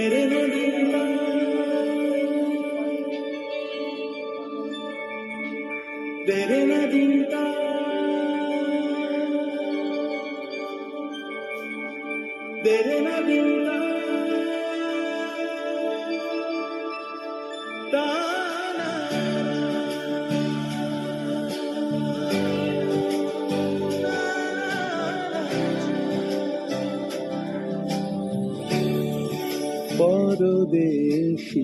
तेरे नदीता तेरे नदीता तेरे नदीता ताना परदेशी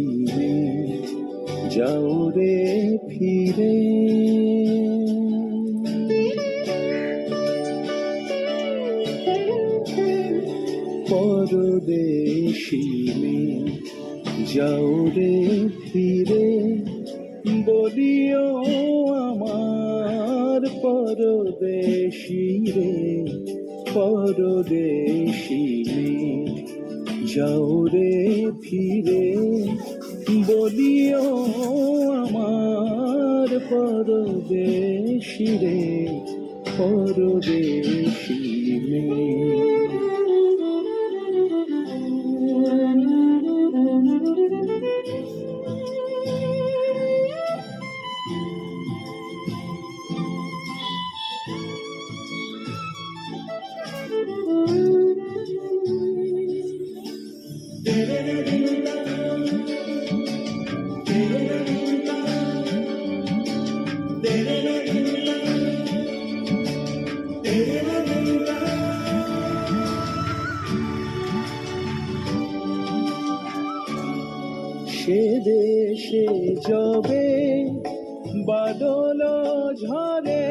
जाओ रे फिरे परदेशी जाओ रे फिरे বলিও আমার পরদেশী রে পরদেশী যাও রে ফিরে বলিও আমার পরদেশী রে পরদেশী সে দেশে যবে বাদল ঝরে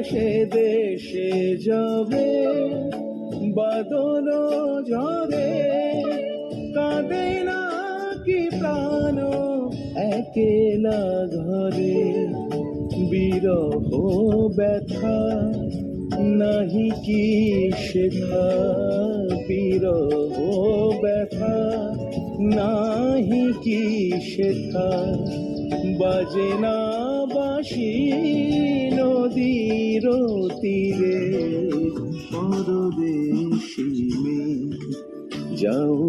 সে দেশে যবে বাদল ঝরে কাঁদে না কি প্রাণ একেলা ঘরে বিরহ ব্যথা নাহি কি শেখা বিরহ ব্যথা নাহি কি শেখা বাজে না বাঁশি নদীর তীরে পরদেশী যাও